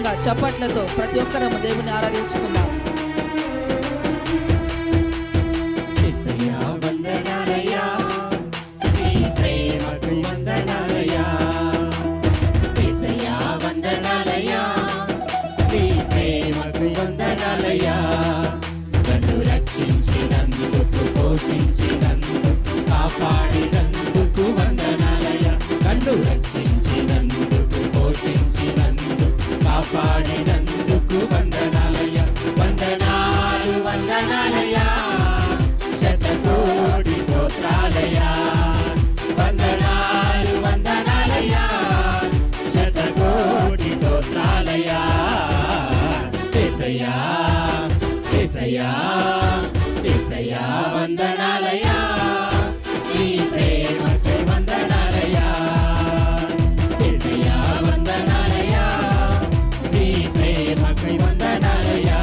ఉత్సాహంగా చప్పట్లతో ప్రతి ఒక్కరము దేవుని ఆరాధించుకుందాం. నన్ను రక్షించినందుకు, పోషించినందుకు, కాపాడినందుకు వందనాలయ్యా. నన్ను రక్షించినందుకు, పోషించినందుకు, కాపాడినందుకు వందనాలయ్యా. వందనాలు వందనాలయ్యా, శతకోటి స్తోత్రాలయ్యా. వందనాలు వందనాలయ్యా, శతకోటి స్తోత్రాలయ్యా. యేసయ్యా యేసయ్యా యేసయ్యా వందనాలయ్యా, నీ ప్రేమకై వందనాలయ్యా. యేసయ్యా వందనాలయ్యా, నీ ప్రేమకై వందనాలయ్యా.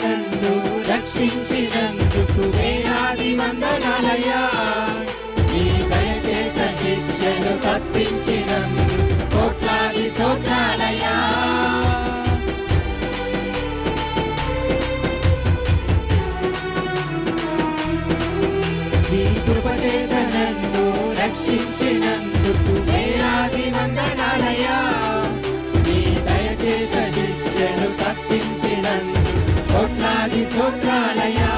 నన్ను రక్షించినందుకు వేలాది వందనాలయ్యా. నీ దయచేత శిక్షను తప్పించినందుకు కోట్లాది స్తోత్రాలయ్యా. నీ కృపచేత నన్ను రక్షించినందుకు వేలాది వందనాలయ్యా. నీ దయచేత శిక్షను తప్పించినందుకు కోట్లాది స్తోత్రాలయ్యా.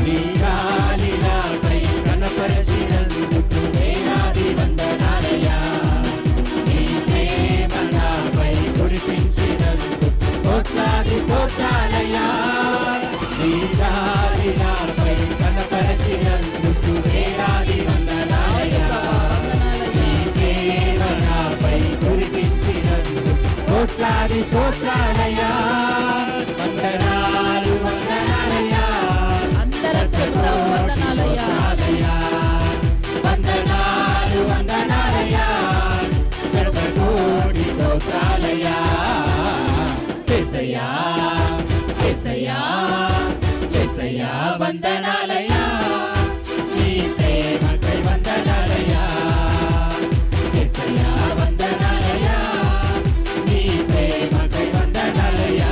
నీ గాలి నాపై కనపరచినందుకు వేలాది వందనాలయ్యా. నీ ప్రేమ నాపై కురిపించినందుకు కోట్లాది స్తోత్రాలయ్యా. నీ గాలి నాపై కనపరచినందుకు వేలాది వందనాలయ్యా. నీ ప్రేమ నాపై కురిపించినందుకు కోట్లాది స్తోత్రాలయ్యా. వందనాలు వందనాలయ్యా, అందరం చెబుతాం వందనాలయ్యా. వందనాలు వందనాలయ్యా, శతకోటి స్తోత్రాలయ్యా. యేసయ్యా యేసయ్యా యేసయ్యా వందనాలయ్యా, నీ ప్రేమకై వందనాలయ్యా. యేసయ్యా వందనాలయ్యా, నీ ప్రేమకై వందనాలయ్యా.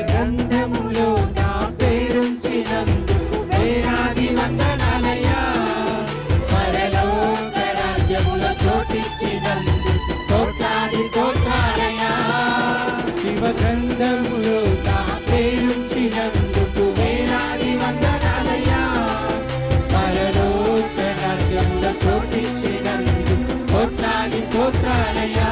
గ్రంథములో నా పేరుంచినందుకు వేలాది వందనాలయ్యా. పరలోక రాజ్యములో చోటిచ్చినందుకు కోట్లాది స్తోత్రాలయ్యా. శివ గ్రంథములో నా పేరుంచినందుకు వేలాది వందనాలయ్యా. పరలోక రాజ్యములో చోటిచ్చినందుకు కోట్లాది స్తోత్రాలయ్యా.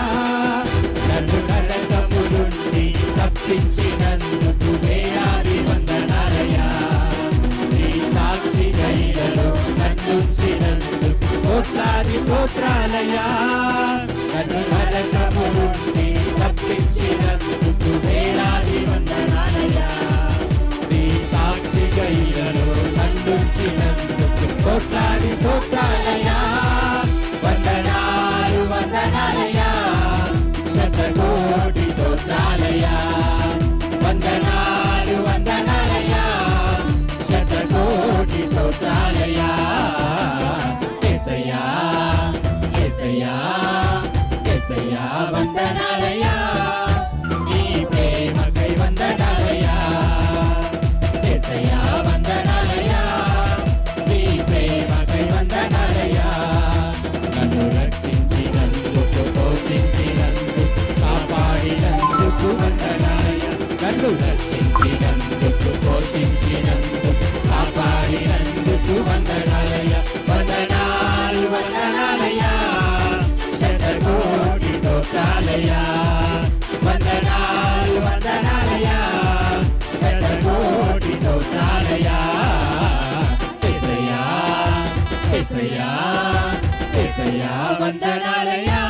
నన్ను నరకము నుండి తప్పించినందుకు వేలాది వందనాలయ్యా. నీ సాక్షి గైలలో నన్నుంచినందుకు కోట్లాది స్తోత్రాలయ్యా. నన్ను నరకము నుండి తప్పించినందుకు వేలాది వందనాలయ్యా. నీ సాక్షి గైలలో నన్నుంచినందుకు కోట్లాది స్తోత్రాలయ్యా. వందనాలు వందనాలయ్యా, శతకోటి స్తోత్రాలయ్యా. వందనాలు వందనాలయ్యా, శతకోటి స్తోత్రాలయ్యా. యేసయ్యా యేసయ్యా యేసయ్యా నన్ను రక్షించినందుకు పోషించినందుకు కాపాడినందుకు వందనాలయ్యా వందనాలు వందనాలయ్యా శతకోటి స్తోత్రాలయ్యా వందనాలు వందనాలయ్యా శతకోటి స్తోత్రాలయ్యా యేసయ్యా యేసయ్యా యేసయ్యా వందనాలయ్యా